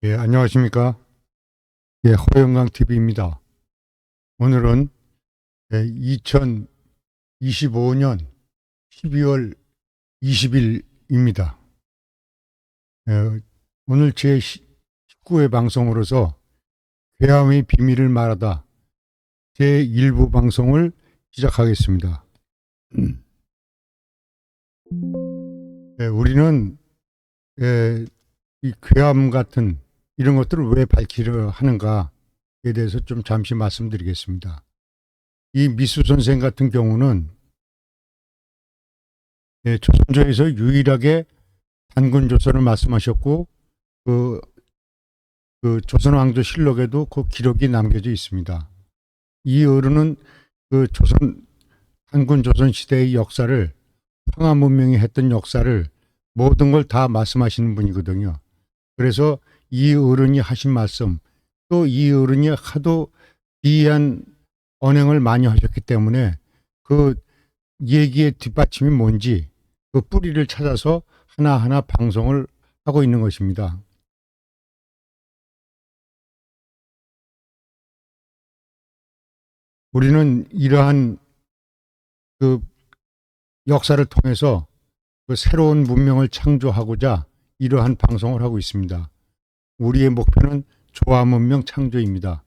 예, 안녕하십니까. 예, 허영강 TV입니다. 오늘은 2025년 12월 20일입니다. 오늘 제 19회 방송으로서 괴함의 비밀을 말하다 제 1부 방송을 시작하겠습니다. 우리는 이 괴함 같은 이런 것들을 왜 밝히려 하는가에 대해서 좀 잠시 말씀드리겠습니다. 이 미수 선생 같은 경우는 조선조에서 유일하게 단군조선을 말씀하셨고 그 조선왕조 실록에도 그 기록이 남겨져 있습니다. 이 어른은 그 단군조선 시대의 역사를, 황하 문명이 했던 역사를 모든 걸 다 말씀하시는 분이거든요. 그래서 이 어른이 하신 말씀, 또 이 어른이 하도 기이한 언행을 많이 하셨기 때문에 그 얘기의 뒷받침이 뭔지 그 뿌리를 찾아서 하나하나 방송을 하고 있는 것입니다. 우리는 이러한 그 역사를 통해서 그 새로운 문명을 창조하고자 이러한 방송을 하고 있습니다. 우리의 목표는 조화 문명 창조입니다.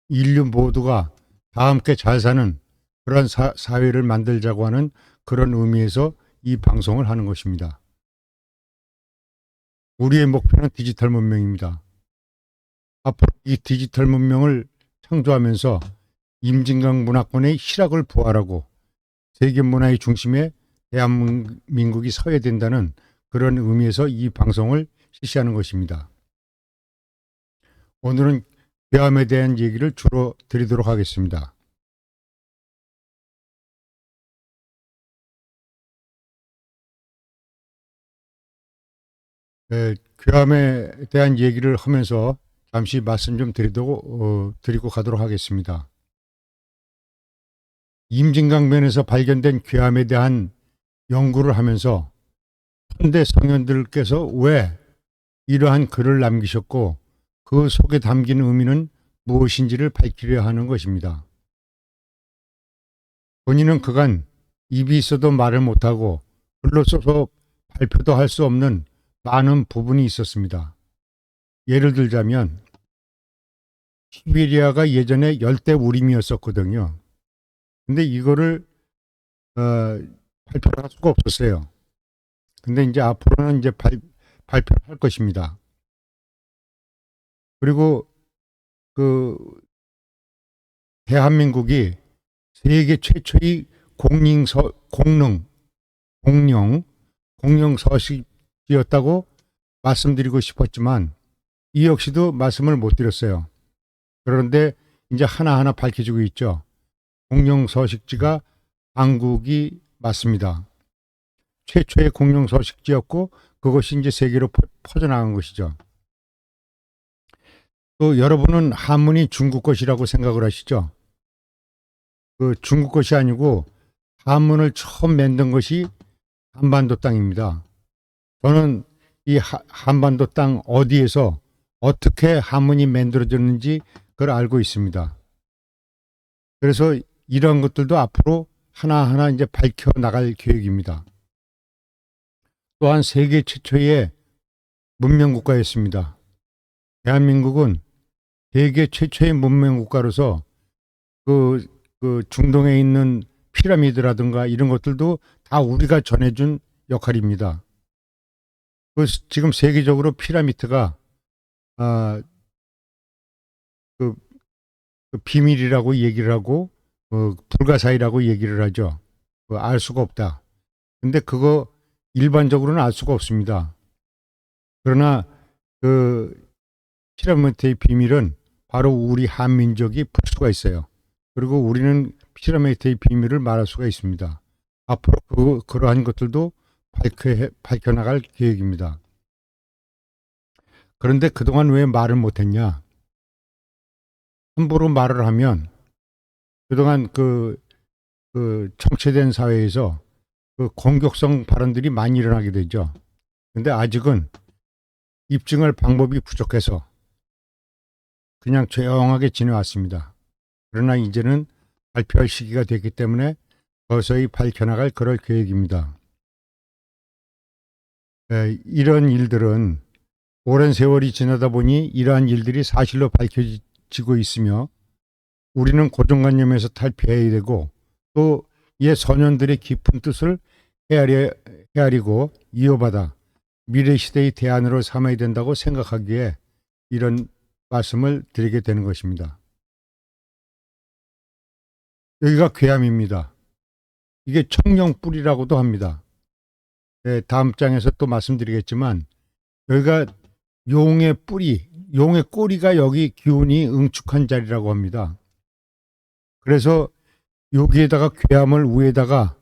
인류 모두가 다 함께 잘 사는 그런 사회를 만들자고 하는 그런 의미에서 이 방송을 하는 것입니다. 우리의 목표는 디지털 문명입니다. 앞으로 이 디지털 문명을 창조하면서 임진강 문화권의 희락을 부활하고 세계 문화의 중심에 대한민국이 서야 된다는 그런 의미에서 이 방송을 실시하는 것입니다. 오늘은 괴함에 대한 얘기를 주로 드리도록 하겠습니다. 괴함에 대한 얘기를 하면서 잠시 말씀 좀 드리고 가도록 하겠습니다. 임진강변에서 발견된 괴함에 대한 연구를 하면서 현대 성현들께서 왜 이러한 글을 남기셨고 그 속에 담긴 의미는 무엇인지를 밝히려 하는 것입니다. 본인은 그간 입이 있어도 말을 못하고 글로 써서 발표도 할 수 없는 많은 부분이 있었습니다. 예를 들자면 시베리아가 예전에 열대우림이었었거든요. 근데 이거를 발표를 할 수가 없었어요. 근데 이제 앞으로는 이제 발표를 할 것입니다. 그리고 그 대한민국이 세계 최초의 공룡 서식지였다고 말씀드리고 싶었지만 이 역시도 말씀을 못 드렸어요. 그런데 이제 하나하나 밝혀지고 있죠. 공룡 서식지가 한국이 맞습니다. 최초의 공룡 서식지였고 그것이 이제 세계로 퍼져나간 것이죠. 또 여러분은 한문이 중국 것이라고 생각을 하시죠? 그 중국 것이 아니고 한문을 처음 만든 것이 한반도 땅입니다. 저는 이 한반도 땅 어디에서 어떻게 한문이 만들어졌는지 그걸 알고 있습니다. 그래서 이런 것들도 앞으로 하나하나 이제 밝혀 나갈 계획입니다. 또한 세계 최초의 문명국가였습니다. 대한민국은 세계 최초의 문명국가로서 그 중동에 있는 피라미드라든가 이런 것들도 다 우리가 전해준 역할입니다. 지금 세계적으로 피라미드가 그 비밀이라고 얘기를 하고 불가사의라고 얘기를 하죠. 알 수가 없다. 근데 그거 일반적으로는 알 수가 없습니다. 그러나 그 피라미드의 비밀은 바로 우리 한민족이 풀 수가 있어요. 그리고 우리는 피라미드의 비밀을 말할 수가 있습니다. 앞으로 그러한 것들도 밝혀나갈 계획입니다. 그런데 그동안 왜 말을 못했냐? 함부로 말을 하면 그동안 정체된 사회에서 그 공격성 발언들이 많이 일어나게 되죠. 근데 아직은 입증할 방법이 부족해서 그냥 조용하게 지내왔습니다. 그러나 이제는 발표할 시기가 됐기 때문에 서서히 밝혀나갈 그럴 계획입니다. 이런 일들은 오랜 세월이 지나다 보니 이러한 일들이 사실로 밝혀지고 있으며 우리는 고정관념에서 탈피해야 되고 또 옛 소년들의 깊은 뜻을 헤아리고 이어받아 미래 시대의 대안으로 삼아야 된다고 생각하기에 이런 말씀을 드리게 되는 것입니다. 여기가 괴암입니다. 이게 청룡뿔이라고도 합니다. 다음 장에서 또 말씀드리겠지만 여기가 용의 뿌리, 용의 꼬리가 여기 기운이 응축한 자리라고 합니다. 그래서 여기에다가 괴암을 위에다가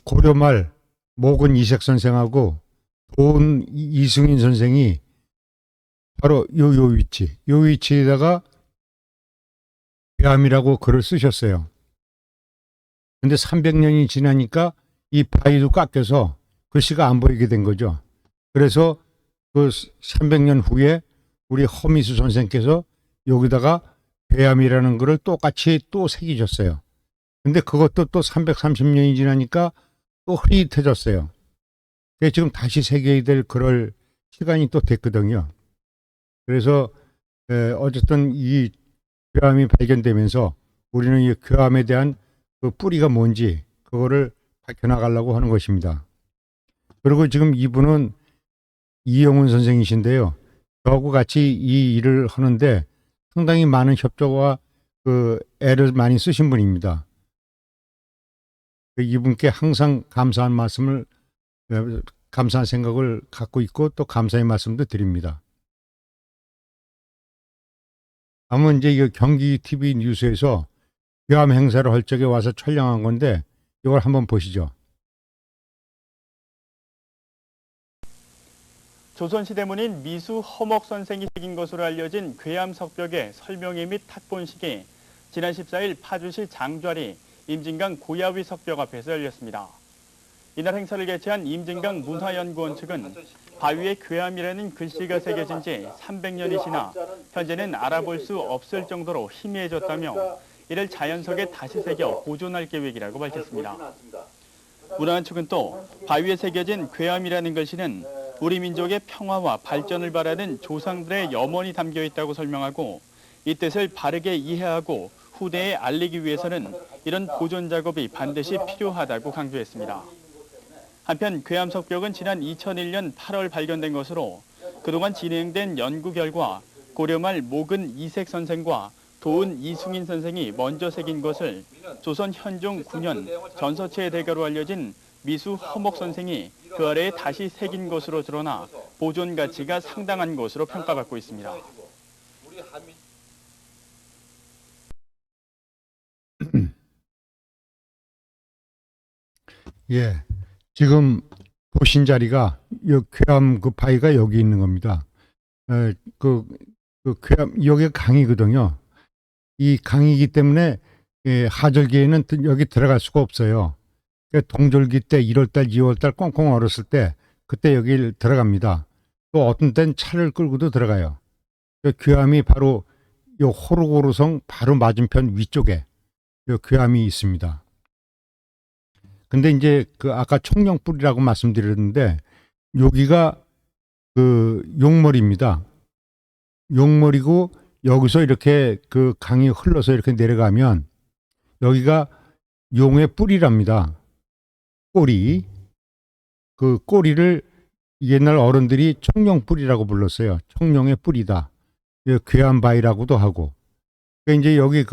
고려말 목은 이색 선생하고 도은 이승인 선생이 바로 요 위치에다가 괴암이라고 글을 쓰셨어요. 근데 300년이 지나니까 이 바위도 깎여서 글씨가 안 보이게 된 거죠. 그래서 그 300년 후에 우리 허미수 선생께서 여기다가 괴암이라는 글을 똑같이 또 새기셨어요. 근데 그것도 또 330년이 지나니까 또 흐릿해졌어요. 그래서 지금 다시 새겨야 될 그럴 시간이 또 됐거든요. 그래서 어쨌든 이 괴암이 발견되면서 우리는 이 괴암에 대한 그 뿌리가 뭔지 그거를 밝혀나가려고 하는 것입니다. 그리고 지금 이분은 이영훈 선생이신데요. 저하고 같이 이 일을 하는데 상당히 많은 협조와 그 애를 많이 쓰신 분입니다. 이분께 항상 감사한 말씀을, 감사한 생각을 갖고 있고 또 감사의 말씀도 드립니다. 아마 이제 이 경기 TV 뉴스에서 괴암 행사를 할 적에 와서 촬영한 건데 이걸 한번 보시죠. 조선시대문인 미수 허목 선생이 새긴 것으로 알려진 괴암 석벽의 설명회 및 탁본식이 지난 14일 파주시 장좌리 임진강 고야위 석벽 앞에서 열렸습니다. 이날 행사를 개최한 임진강 문화연구원 측은 바위에 괴암이라는 글씨가 새겨진 지 300년이 지나 현재는 알아볼 수 없을 정도로 희미해졌다며 이를 자연석에 다시 새겨 보존할 계획이라고 밝혔습니다. 문화원 측은 또 바위에 새겨진 괴암이라는 글씨는 우리 민족의 평화와 발전을 바라는 조상들의 염원이 담겨 있다고 설명하고 이 뜻을 바르게 이해하고 후대에 알리기 위해서는 이런 보존 작업이 반드시 필요하다고 강조했습니다. 한편 괴암 석벽은 지난 2001년 8월 발견된 것으로 그동안 진행된 연구 결과 고려말 목은 이색 선생과 도은 이승인 선생이 먼저 새긴 것을 조선 현종 9년 전서체의 대가로 알려진 미수 허목 선생이 그 아래에 다시 새긴 것으로 드러나 보존 가치가 상당한 것으로 평가받고 있습니다. 예, 지금 보신 자리가 이 괴암 그 바위가 여기 있는 겁니다. 그 괴암 여기가 강이거든요. 이 강이기 때문에 하절기에는 여기 들어갈 수가 없어요. 동절기 때 1월달, 2월달 꽁꽁 얼었을 때 그때 여기 들어갑니다. 또 어떤 땐 차를 끌고도 들어가요. 괴암이 바로 이 호로고루성 바로 맞은편 위쪽에 이 괴암이 있습니다. 근데 이제 그 아까 청룡뿔이라고 말씀드렸는데 여기가 그 용머리입니다. 용머리고 여기서 이렇게 그 강이 흘러서 이렇게 내려가면 여기가 용의 뿌리랍니다. 꼬리. 그 꼬리를 옛날 어른들이 청룡뿔이라고 불렀어요. 청룡의 뿌리다. 괴암바위라고도 하고. 그러니까 이제 여기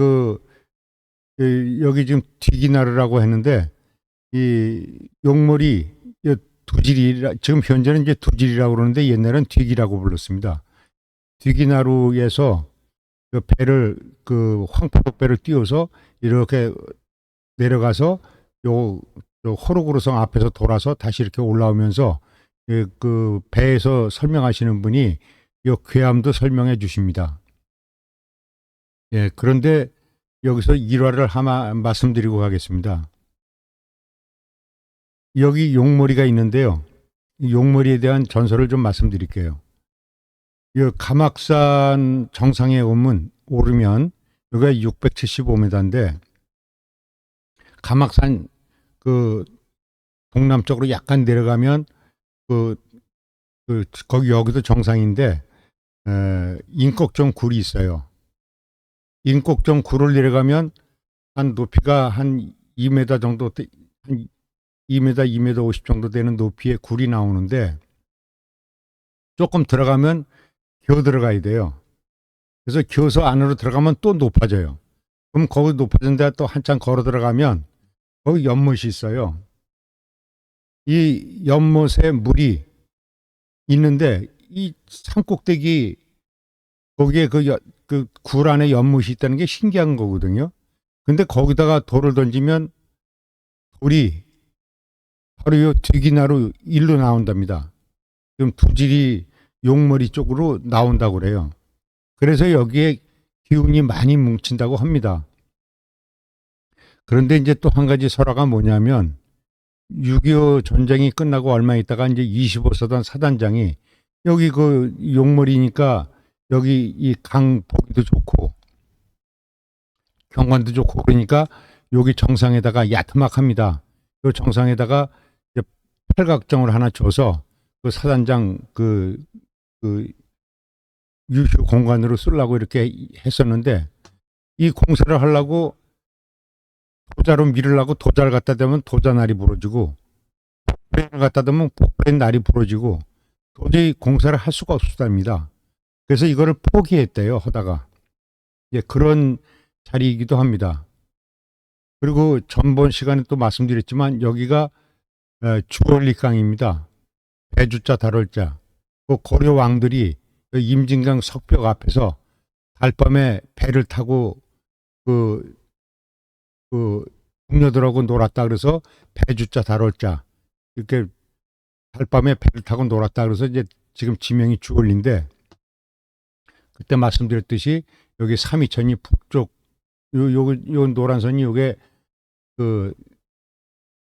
여기 지금 뒤기나루라고 했는데 이 용머리 두질이 지금 현재는 이제 두질이라고 그러는데 옛날엔 뒤기라고 불렀습니다. 뒤기나루에서 그 배를 그 황포도배를 띄워서 이렇게 내려가서 요 호로구르성 앞에서 돌아서 다시 이렇게 올라오면서 그 배에서 설명하시는 분이 요 괴암도 설명해 주십니다. 예, 그런데 여기서 일화를 하나 말씀드리고 가겠습니다. 여기 용머리가 있는데요. 이 용머리에 대한 전설을 좀 말씀드릴게요. 이 가막산 정상에 오르면 여기가 675m인데 가막산 그 동남쪽으로 약간 내려가면 거기 여기도 정상인데 인곡정 굴이 있어요. 인곡정 굴을 내려가면 한 높이가 한 2m 정도, 한 2m, 2m 50 정도 되는 높이의 굴이 나오는데 조금 들어가면 겨 들어가야 돼요. 그래서 겨서 안으로 들어가면 또 높아져요. 그럼 거기 높아진 데 또 한참 걸어 들어가면 거기 연못이 있어요. 이 연못에 물이 있는데 이 산꼭대기 거기에 그 굴 안에 연못이 있다는 게 신기한 거거든요. 근데 거기다가 돌을 던지면 돌이 바로 요 뒤기나루 일로 나온답니다. 지금 두질이 용머리 쪽으로 나온다고 그래요. 그래서 여기에 기운이 많이 뭉친다고 합니다. 그런데 이제 또 한 가지 설화가 뭐냐면 6.25 전쟁이 끝나고 얼마 있다가 이제 25사단 사단장이 여기 그 용머리니까 여기 이 강 보기도 좋고 경관도 좋고 그러니까 여기 정상에다가 야트막합니다. 그 정상에다가 팔각정을 하나 줘서 그 사단장 그 유휴 공간으로 쓰려고 이렇게 했었는데 이 공사를 하려고 도자로 밀으려고 도자를 갖다 대면 도자 날이 부러지고 폭브레인을 갖다 대면 폭브레인 날이 부러지고 도저히 공사를 할 수가 없었답니다. 그래서 이거를 포기했대요. 하다가 그런 자리이기도 합니다. 그리고 전번 시간에 또 말씀드렸지만 여기가 주월리강입니다. 배주자 다룰자 그 고려 왕들이 임진강 석벽 앞에서 달밤에 배를 타고 궁녀들하고 놀았다 그래서 배주자 다룰자 이렇게 달밤에 배를 타고 놀았다 그래서 이제 지금 지명이 주월리인데 그때 말씀드렸듯이 여기 삼이천이 북쪽 요 노란 선이 요게 그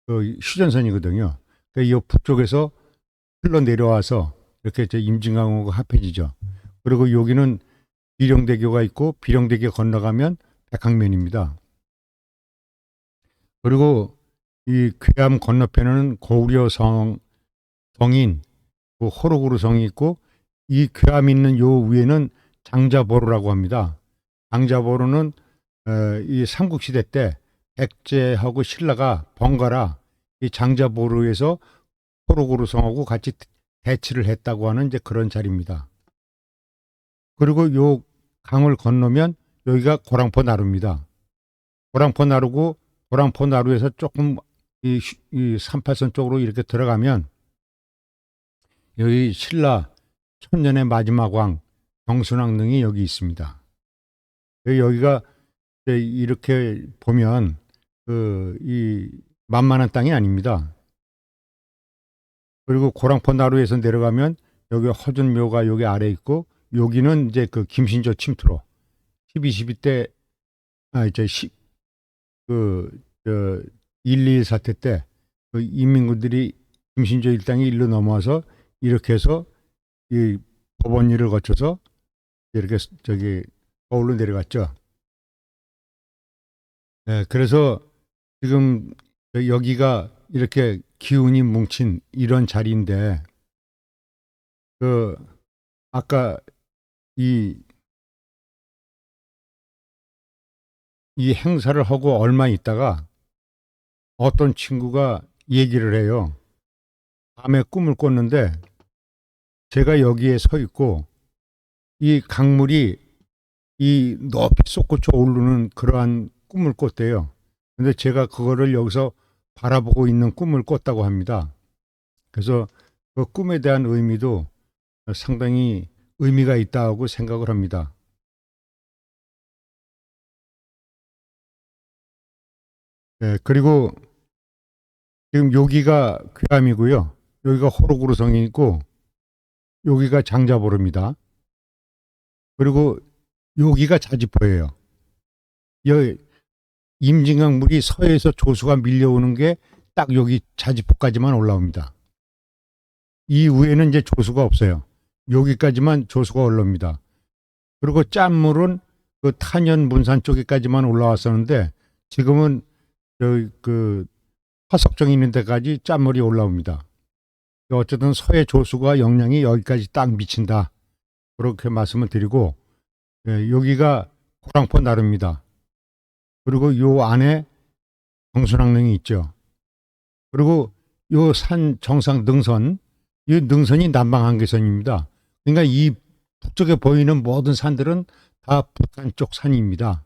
휴전선이거든요. 그러니까 이 북쪽에서 흘러 내려와서 이렇게 이제 임진강하고 합해지죠. 그리고 여기는 비령대교가 있고 비령대교 건너가면 백항면입니다. 그리고 이 괴암 건너편에는 고구려 성인 그 호로구르 성이 있고 이 괴암 있는 요 위에는 장자보로라고 합니다. 장자보로는 이 삼국시대 때 백제하고 신라가 번갈아 이 장자보로에서 호로구르 성하고 같이 대치를 했다고 하는 이제 그런 자리입니다. 그리고 요 강을 건너면 여기가 고랑포 나루입니다. 고랑포 나루고 고랑포 나루에서 조금 이 38선 쪽으로 이렇게 들어가면 여기 신라 천년의 마지막 왕 경순왕릉이 여기 있습니다. 여기가 이렇게 보면 이 만만한 땅이 아닙니다. 그리고 고랑포 나루에서 내려가면 여기 허준묘가 여기 아래 있고 여기는 이제 그 김신조 침투로 12.12 때 이제 1.2.1 사태 때 그 인민군들이 김신조 일당이 일로 넘어와서 이렇게 해서 이 법원리를 거쳐서 이렇게 저기 서울로 내려갔죠. 네, 그래서 지금 여기가 이렇게 기운이 뭉친 이런 자리인데 아까 이 행사를 하고 얼마 있다가 어떤 친구가 얘기를 해요. 밤에 꿈을 꿨는데 제가 여기에 서 있고 이 강물이 이 높이 솟구쳐 오르는 그러한 꿈을 꿨대요. 근데 제가 그거를 여기서 바라보고 있는 꿈을 꿨다고 합니다. 그래서 그 꿈에 대한 의미도 상당히 의미가 있다고 생각을 합니다. 네, 그리고 지금 여기가 괴암이고요. 여기가 호로구르 성이고 여기가 장자보로입니다. 그리고 여기가 자지포예요. 임진강 물이 서해에서 조수가 밀려오는 게 딱 여기 자지포까지만 올라옵니다. 이 위에는 이제 조수가 없어요. 여기까지만 조수가 올라옵니다. 그리고 짠물은 그 탄현 문산 쪽에까지만 올라왔었는데 지금은 그 화석정 있는 데까지 짠물이 올라옵니다. 어쨌든 서해 조수가 영향이 여기까지 딱 미친다. 그렇게 말씀을 드리고, 여기가 고랑포 나루입니다. 그리고 요 안에 정순항릉이 있죠. 그리고 요 산 정상 능선, 이 능선이 남방한계선입니다. 그러니까 이 북쪽에 보이는 모든 산들은 다 북한 쪽 산입니다.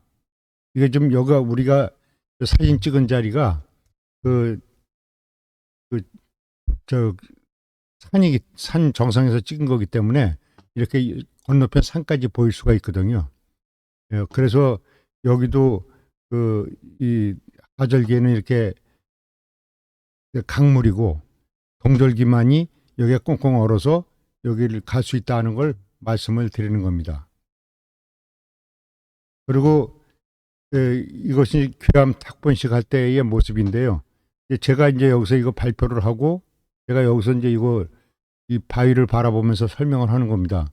이게 좀 여기가 우리가 사진 찍은 자리가 산 정상에서 찍은 거기 때문에 이렇게 건너편 산까지 보일 수가 있거든요. 그래서 여기도 이 하절기에는 이렇게 강물이고 동절기만이 여기에 꽁꽁 얼어서 여기를 갈 수 있다는 걸 말씀을 드리는 겁니다. 그리고 이것이 괴암 탁본식 할 때의 모습인데요. 제가 이제 여기서 이거 발표를 하고 제가 여기서 이제 이 바위를 바라보면서 설명을 하는 겁니다.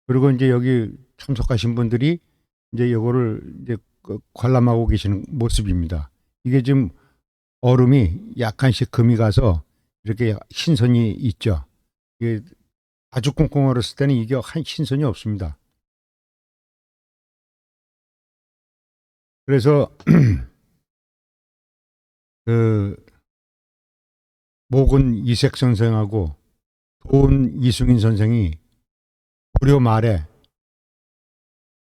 그리고 이제 여기 참석하신 분들이 이제 이거를 이제 관람하고 계시는 모습입니다. 이게 지금 얼음이 약간씩 금이 가서 이렇게 신선이 있죠. 이게 아주 꽁꽁 얼었을 때는 이게 한 신선이 없습니다. 그래서 목은 이색 선생하고 도은 이승인 선생이 고려 말에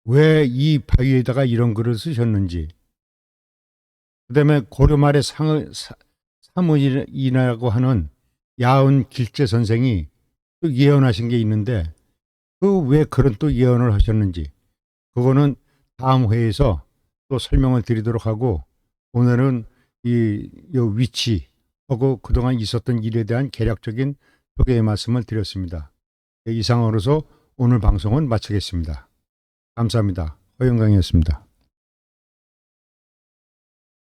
왜 이 바위에다가 이런 글을 쓰셨는지, 그다음에 고려 말에 사무인이라고 하는 야은 길재 선생이 또 예언하신 게 있는데 왜 그런 또 예언을 하셨는지, 그거는 다음 회에서 또 설명을 드리도록 하고, 오늘은 이 위치하고 그동안 있었던 일에 대한 개략적인 소개의 말씀을 드렸습니다. 이상으로서 오늘 방송은 마치겠습니다. 감사합니다. 허영강이었습니다.